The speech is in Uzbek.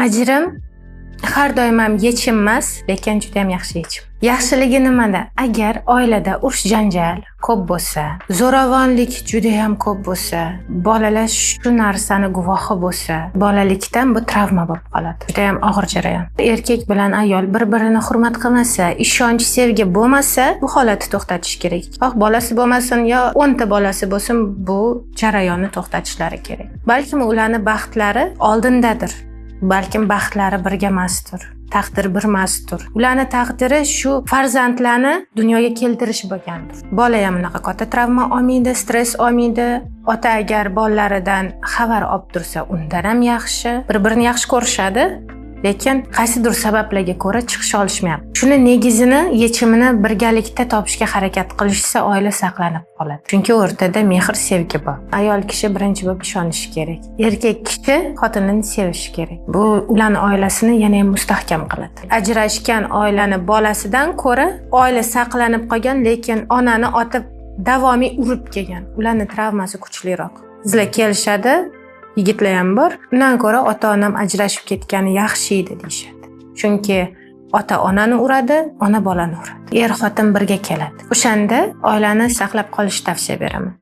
Ajrim har doim ham yechim emas, lekin juda ham yaxshi yechim. Yaxshiligi nimada? Agar oilada urush janjal ko'p bo'lsa, zo'ravonlik juda ham ko'p bo'lsa, bolalar shu narsani guvohi bo'lsa, bolalikdan bu travma bo'lib qoladi. Juda ham og'ir jarayon. Erkak bilan ayol bir-birini hurmat qilmasa, ishonch, sevgi bo'lmasa, bu holatni to'xtatish kerak. Xoh bolasi bo'lmasin yo 10 ta bolasi bo'lsin, bu jarayonni to'xtatishlari kerak. Balkim ularning baxtlari oldindadir. Balkim baxtlari birga emasdir. Taqdir bir emasdir. Ularning taqdiri shu farzandlarni dunyoga keltirish bo'lgandir. Bola ham unaqa katta travma olmaydi, stress olmaydi. Ota agar bolalaridan xabar olib tursa, undan ham yaxshi. Bir-birini yaxshi ko'rishadi, lekin qaysidir sabablarga ko'ra chiqisha olishmayapti. Shuni negizini, yechimini birgalikda topishga harakat qilishsa, oila saqlanib qoladi. Chunki o'rtada mehr, sevgi bor. Ayol kishi birinchi bo'lib ishonishi kerak. Erkak kishi xotinini sevishi kerak. Bu ularning oilasini yana ham mustahkam qiladi. Ajrashgan oilani bolasidan ko'ra, oila saqlanib qolgan, lekin onani otib davomiy urib kelgan. Ularning travmasi kuchliroq. Sizlar kelishadi, yigitlar ham bor. Undan ko'ra ota-onam ajrashib ketgani yaxshi edi deyshadi. Chunki ota onani uradi, ona bolani uradi. Er xotin birga keladi. O'shanda oilani saqlab qolish tavsiya beraman.